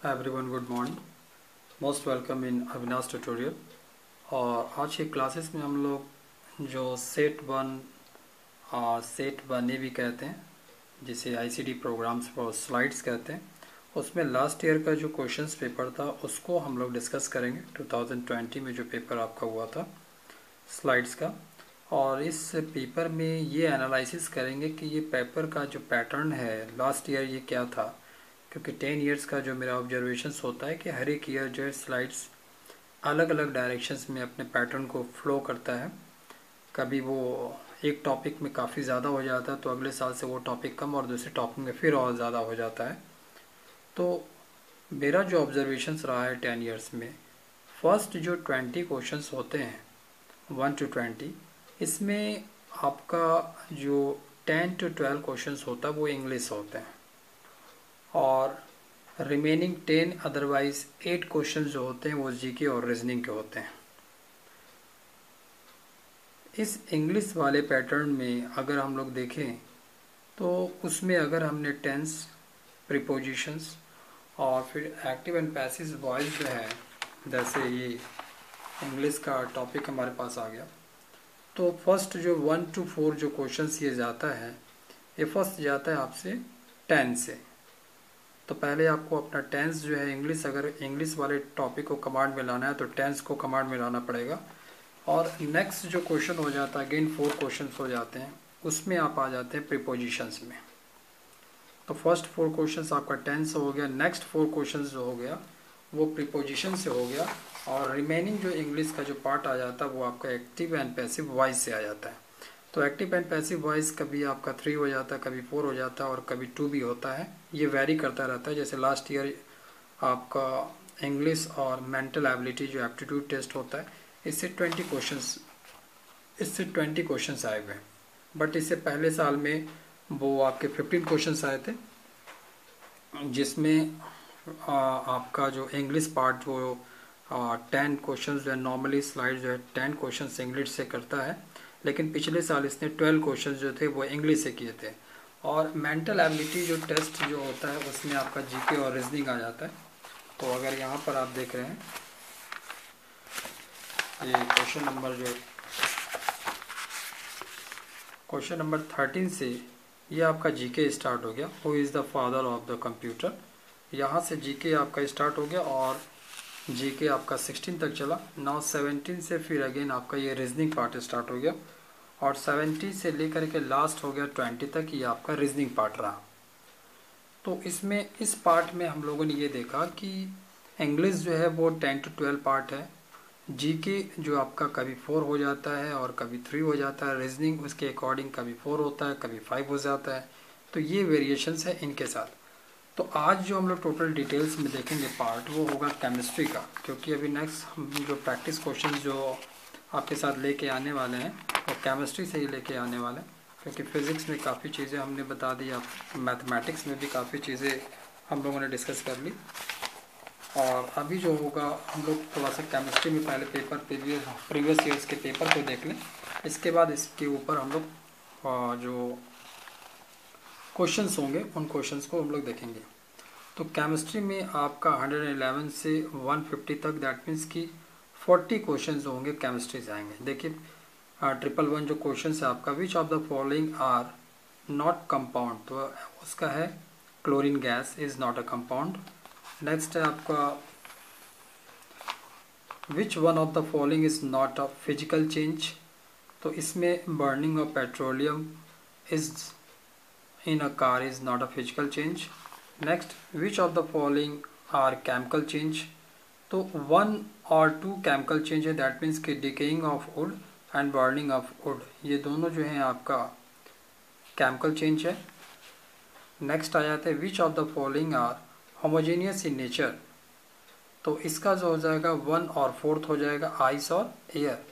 Everyone good morning. Most welcome in Avinash tutorial. और आज की क्लासेस में हम लोग जो सेट वन और सेट वन ए भी कहते हैं, जिसे आईसीटी प्रोग्राम्स फॉर स्लाइड्स कहते हैं, उसमें लास्ट ईयर का जो क्वेश्चंस पेपर था उसको हम लोग डिस्कस करेंगे। 2020 में जो पेपर आपका हुआ था स्लाइड्स का, और इस पेपर में ये एनालिसिस करेंगे कि ये पेपर का जो पैटर्न है लास्ट ईयर ये क्या था। क्योंकि 10 इयर्स का जो मेरा ऑब्जर्वेशंस होता है कि हर एक ईयर जो है स्लाइड्स अलग अलग डायरेक्शंस में अपने पैटर्न को फ्लो करता है। कभी वो एक टॉपिक में काफ़ी ज़्यादा हो जाता है तो अगले साल से वो टॉपिक कम और दूसरे टॉपिक में फिर और ज़्यादा हो जाता है। तो मेरा जो ऑब्जर्वेशंस रहा है 10 इयर्स में, फर्स्ट जो 20 क्वेश्चंस होते हैं 1 to 20, इसमें आपका जो 10 to 12 क्वेश्चंस होता है वो इंग्लिश होते हैं, और रिमेनिंग 10 अदरवाइज 8 क्वेश्चन जो होते हैं वो जीके और रीजनिंग के होते हैं। इस इंग्लिश वाले पैटर्न में अगर हम लोग देखें तो उसमें अगर हमने टेंस, प्रीपोजिशंस और फिर एक्टिव एंड पैसिव वॉइस जो है, जैसे ये इंग्लिश का टॉपिक हमारे पास आ गया, तो फर्स्ट जो 1 to 4 जो क्वेश्चंस ये जाता है, ये फर्स्ट जाता है आपसे टेंस से। तो पहले आपको अपना टेंस जो है इंग्लिश, अगर इंग्लिश वाले टॉपिक को कमांड में लाना है तो टेंस को कमांड में लाना पड़ेगा। और नेक्स्ट जो क्वेश्चन हो जाता है, अगेन 4 क्वेश्चंस हो जाते हैं, उसमें आप आ जाते हैं प्रीपोजिशंस में। तो फर्स्ट 4 क्वेश्चंस आपका टेंस हो गया, नेक्स्ट 4 क्वेश्चंस जो हो गया वो प्रीपोजिशन से हो गया, और रिमेनिंग जो इंग्लिश का जो पार्ट आ जाता है वो आपका एक्टिव एंड पैसिव वॉइस से आ जाता है। तो एक्टिव एंड पैसिव वॉइस कभी आपका 3 हो जाता है, कभी 4 हो जाता है और कभी 2 भी होता है। ये वेरी करता रहता है। जैसे लास्ट ईयर आपका इंग्लिश और मेंटल एबिलिटी जो एप्टीट्यूड टेस्ट होता है, इससे 20 क्वेश्चंस आए हुए हैं। बट इससे पहले साल में वो आपके 15 क्वेश्चंस आए थे, जिसमें आपका जो इंग्लिश पार्ट जो 10 क्वेश्चंस जो है, नॉर्मली स्लाइड जो है 10 क्वेश्चंस इंग्लिश से करता है, लेकिन पिछले साल इसने 12 क्वेश्चन जो थे वो इंग्लिश से किए थे। और मेंटल एबिलिटी जो टेस्ट जो होता है उसमें आपका जीके और रीजनिंग आ जाता है। तो अगर यहाँ पर आप देख रहे हैं ये क्वेश्चन नंबर 13 से ये आपका जीके स्टार्ट हो गया। Who is the father of the computer, यहाँ से जीके आपका स्टार्ट हो गया और जीके आपका 16 तक चला। नाउ 17 से फिर अगेन आपका ये रीजनिंग पार्ट स्टार्ट हो गया, और 70 से लेकर के लास्ट हो गया 20 तक ये आपका रीजनिंग पार्ट रहा। तो इसमें इस पार्ट में हम लोगों ने ये देखा कि इंग्लिश जो है वो 10 to 12 पार्ट है, जीके जो आपका कभी 4 हो जाता है और कभी 3 हो जाता है, रीजनिंग उसके अकॉर्डिंग कभी 4 होता है कभी 5 हो जाता है। तो ये वेरिएशंस है इनके साथ। तो आज जो हम लोग टोटल डिटेल्स में देखेंगे पार्ट वो होगा केमिस्ट्री का, क्योंकि अभी नेक्स्ट हम जो प्रैक्टिस क्वेश्चन जो आपके साथ लेके आने वाले हैं वो केमिस्ट्री से ही लेके आने वाले हैं। क्योंकि फिज़िक्स में काफ़ी चीज़ें हमने बता दी, आप मैथमेटिक्स में भी काफ़ी चीज़ें हम लोगों ने डिस्कस कर ली। और अभी जो होगा हम लोग थोड़ा सा केमिस्ट्री में पहले पेपर प्रीवियस ईयर्स के पेपर को देख लें, इसके बाद इसके ऊपर हम लोग जो क्वेश्चंस होंगे उन क्वेश्चंस को हम लोग देखेंगे। तो केमिस्ट्री में आपका 111 से 150 तक, दैट मीन्स कि 40 क्वेश्चंस होंगे केमिस्ट्री से आएंगे। देखिए 111 जो क्वेश्चन है आपका, which of the following are not compound, तो उसका है chlorine gas is not a compound. Next है आपका which one of the following is not a physical change, तो इसमें burning of petroleum is in a car is not a physical change. Next, which of the following are chemical change, तो 1 और 2 chemical change है, that means कि decaying of wood and burning of wood, ये दोनों जो हैं आपका chemical change है। नेक्स्ट आ जाता है which of the following are homogeneous in nature, तो इसका जो हो जाएगा 1 और 4th हो जाएगा आइस और एयर,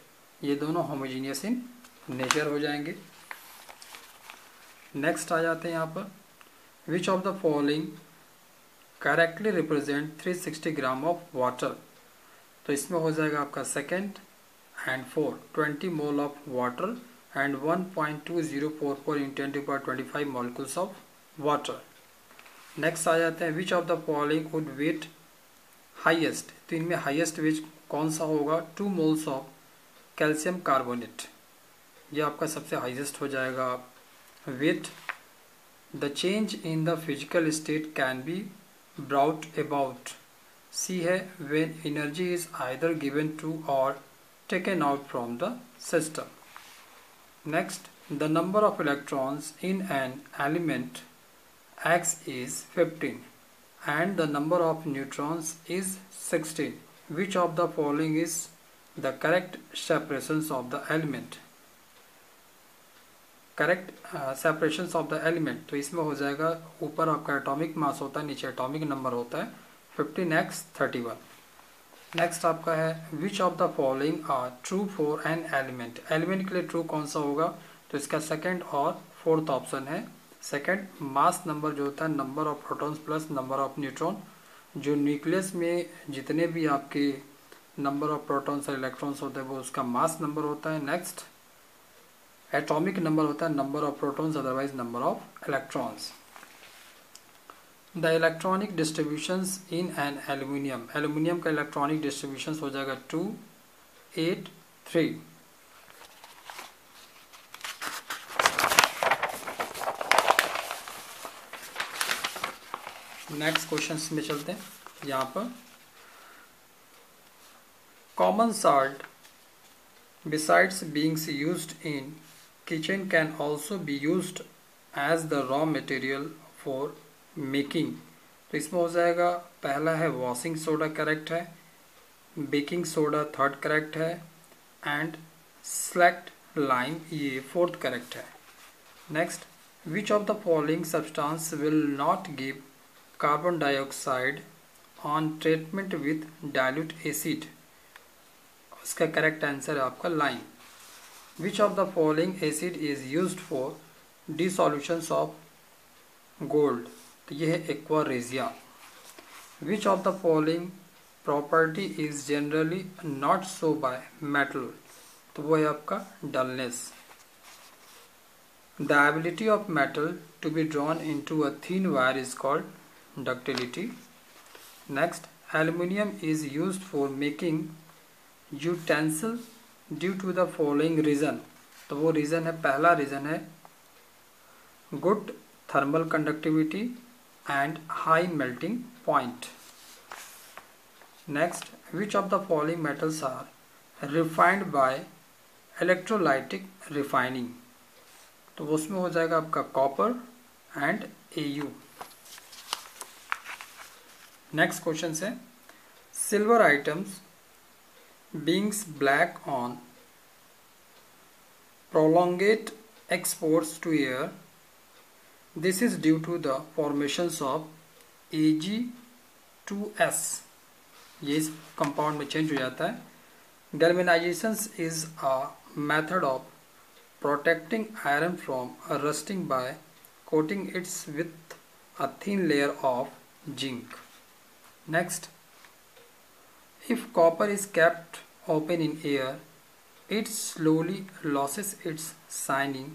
ये दोनों homogeneous in nature हो जाएंगे। नेक्स्ट आ जाते हैं यहाँ पर which of the following correctly represent 360 gram of water, तो इसमें हो जाएगा आपका second and 4 20 mole of water and 1.2044 × 10⁻25 molecules of water. Next आ जाते हैं which of the following would weight highest, तो इनमें हाईएस्ट वेट कौन सा होगा, 2 मोल्स ऑफ कैल्शियम कार्बोनेट, ये आपका सबसे हाईएस्ट हो जाएगा weight. The change in the physical state can be brought about, C है when energy is either given to और taken out from the system. Next, the number of electrons in an element X is 15 and the number of neutrons is 16. Which of the following is the correct separations of the element? Correct separations of the element, तो इसमें हो जाएगा ऊपर आपका atomic mass होता है, नीचे atomic number होता है 15x 31। नेक्स्ट आपका है which of the following are true for an element, element के लिए ट्रू कौन सा होगा, तो इसका सेकंड और फोर्थ ऑप्शन है। सेकंड, मास नंबर जो होता है number of protons plus number of neutron, जो न्यूक्लियस में जितने भी आपके नंबर ऑफ प्रोटॉन्स और इलेक्ट्रॉन्स होते हैं वो उसका मास नंबर होता है। नेक्स्ट, एटॉमिक नंबर होता है number of protons otherwise number of electrons. The electronic distributions in an aluminium, aluminium का इलेक्ट्रॉनिक डिस्ट्रीब्यूशंस हो जाएगा 2 8 3। नेक्स्ट क्वेश्चन में चलते हैं। यहाँ पर common salt besides beings used in kitchen can also be used as the raw material for making, तो इसमें हो जाएगा पहला है वॉशिंग सोडा करेक्ट है, बेकिंग सोडा थर्ड करेक्ट है एंड स्लैक्ट लाइम ये फोर्थ करेक्ट है। Next, which of the following substance will not give carbon dioxide on treatment with dilute acid, उसका करेक्ट आंसर है आपका lime. Which of the following acid is used for dissolutions of gold, तो यह है aqua regia. Which of the following property is generally not so by metal, तो वो है आपका dullness. The ability of metal to be drawn into a thin wire is called ductility. Next, aluminium is used for making utensil due to the following reason, तो वो reason है, पहला reason है good thermal conductivity and high melting point. Next, which of the following metals are refined by electrolytic refining, तो उसमें हो जाएगा आपका copper and Au। Next question है silver items beings black on prolongate exports to air, this is due to the formations of Ag2S, ये इस compound में change हो जाता है। Galvanization is a method of protecting iron from rusting by coating it's with a thin layer of zinc. Next, if copper is kept open in air, it slowly loses its shining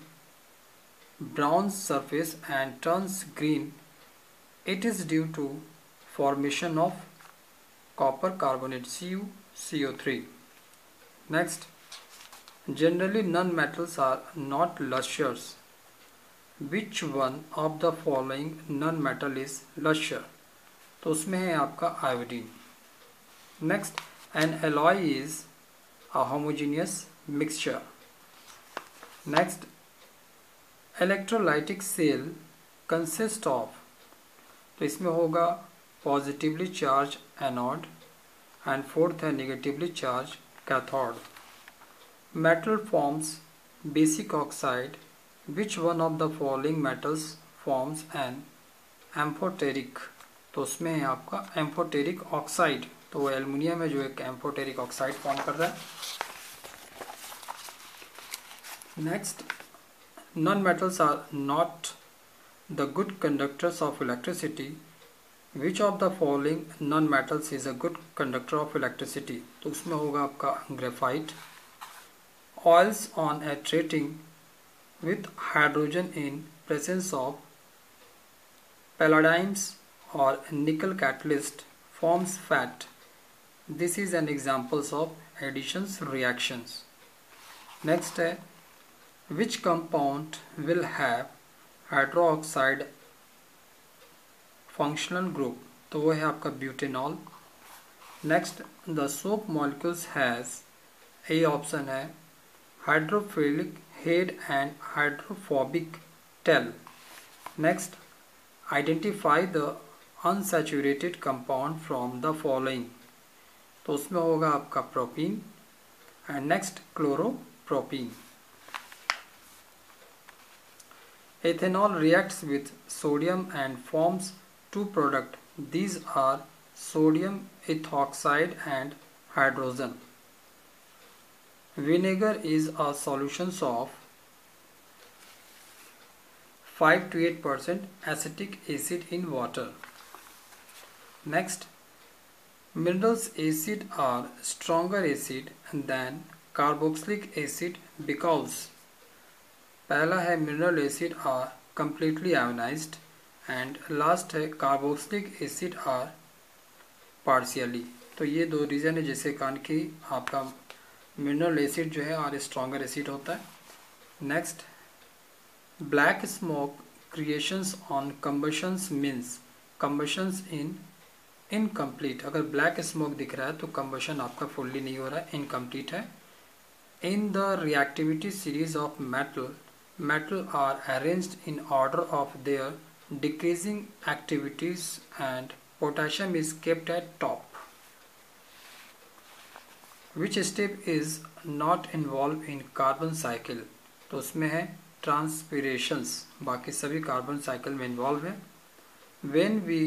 brown surface and turns green. It is due to formation of copper carbonate CuCO3. Next, generally non-metals are not luscious. Which one of the following non-metal is luscious? तो उसमें है आपका iodine. Next, an alloy is a homogeneous mixture. Next, electrolytic cell consist of, तो इसमें होगा positively charge anode and fourth है negatively charge cathode. Metal forms basic oxide, which one of the following metals forms an amphoteric, तो उसमें है आपका amphoteric oxide, तो वो एल्युमिनियम है जो एक एम्फोटेरिक ऑक्साइड फॉर्म कर रहा है। Next, non metals are not the good conductors of electricity, which of the following non metals is a good conductor of electricity, तो उसमें होगा आपका graphite. Oils on a treating with hydrogen in presence of palladiums और nickel catalyst forms fat. This is an examples of additions reactions. Next है which compound will have hydroxide functional group, तो वो है आपका butanol. Next the soap molecules has, A option है hydrophilic head and hydrophobic tail. Next identify the unsaturated compound from the following, तो उसमें होगा आपका propene and next chloropropene. Ethanol reacts with sodium and forms two product. These are sodium ethoxide and hydrogen. Vinegar is a solution of 5 to 8% acetic acid in water. Next, minerals acid are stronger acid than carboxylic acid because पहला है mineral acid are completely ionized and last है carboxylic acid are partially. तो ये दो reason है जिसके कारण कि आपका मिनरल एसिड जो है आर स्ट्रॉन्गर एसिड होता है. Next black smoke creations on combustions means combustions in incomplete. अगर ब्लैक स्मोक दिख रहा है तो कंबशन आपका फुल्ली नहीं हो रहा है, इनकम्प्लीट है. In the reactivity series of metal are arranged in order of their decreasing activities and potassium is kept at top. Which step is not involved in carbon cycle, तो उसमें है transpirations, बाकी सभी कार्बन साइकिल में involve है. When we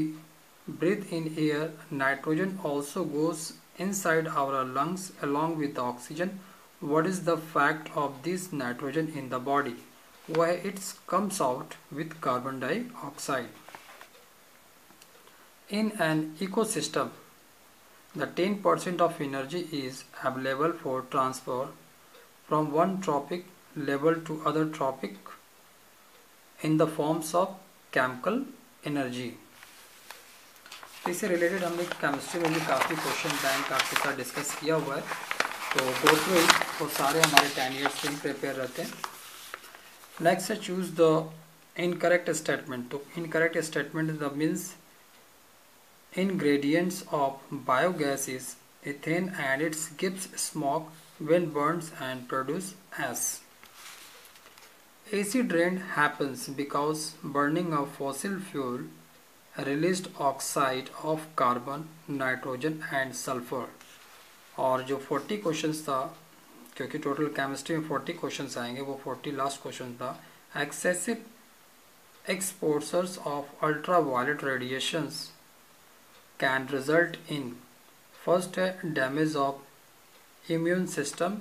breathe in air, nitrogen also goes inside our lungs along with the oxygen. What is the fact of this nitrogen in the body? वह it's comes out with carbon dioxide. In an ecosystem the 10% of energy is available for transfer from one trophic level to other trophic in the forms of chemical energy. इससे related हमने chemistry में भी काफ़ी question bank आपके साथ discuss किया हुआ है, तो गो थ्रू इट. वो सारे हमारे 10 ईयर्स से ही प्रिपेयर रहते हैं. नेक्स्ट है चूज द इनकरेक्ट स्टेटमेंट. तो incorrect statement the means ingredients of biogas is ethane and it gives smoke when burns and produce ash. Acid rain happens because burning of fossil fuel released oxide of carbon, nitrogen and sulfur. और जो 40 questions था, क्योंकि total chemistry में 40 questions आएंगे, वो 40 last question था. Excessive exposures of ultra violet radiations can result in, first है damage of immune system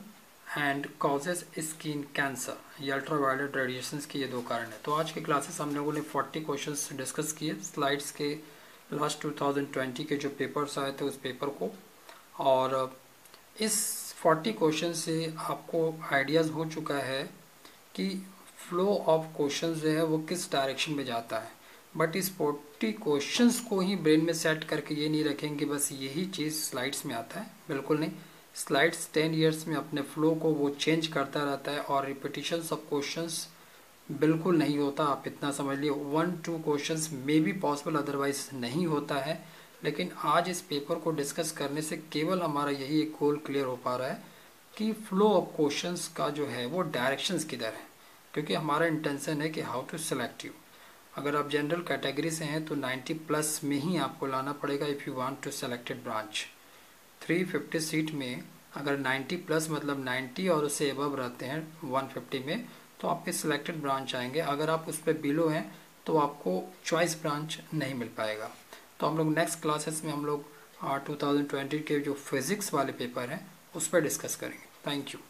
and causes skin cancer. ये अल्ट्रा वायलेट रेडिएशंस के ये दो कारण है. तो आज की क्लासेस हम लोगों ने 40 क्वेश्चंस डिस्कस किए स्लाइड्स के लास्ट 2020 के जो पेपर्स आए थे उस पेपर को, और इस 40 क्वेश्चन से आपको आइडियाज़ हो चुका है कि फ्लो ऑफ क्वेश्चंस जो है वो किस डायरेक्शन में जाता है. बट इस 40 क्वेश्चंस को ही ब्रेन में सेट करके ये नहीं रखेंगे बस यही चीज़ स्लाइड्स में आता है, बिल्कुल नहीं. स्लाइड्स 10 ईयर्स में अपने फ्लो को वो चेंज करता रहता है और रिपीटिशंस ऑफ क्वेश्चंस बिल्कुल नहीं होता. आप इतना समझ लिए 1-2 questions may be possible, otherwise नहीं होता है. लेकिन आज इस पेपर को डिस्कस करने से केवल हमारा यही एक गोल क्लियर हो पा रहा है कि फ्लो ऑफ क्वेश्चंस का जो है वो डायरेक्शंस किधर है, क्योंकि हमारा इंटेंशन है कि हाउ टू सेलेक्ट यू. अगर आप जनरल कैटेगरी से हैं तो 90+ में ही आपको लाना पड़ेगा if you want to selected branch. 350 seat में अगर 90+ मतलब 90 और उससे अबव रहते हैं 150 में, तो आपके सिलेक्टेड ब्रांच आएंगे. अगर आप उस पर बिलो हैं तो आपको चॉइस ब्रांच नहीं मिल पाएगा. तो हम लोग नेक्स्ट क्लासेस में हम लोग 2020 के जो फिज़िक्स वाले पेपर हैं उस पर डिस्कस करेंगे. Thank you.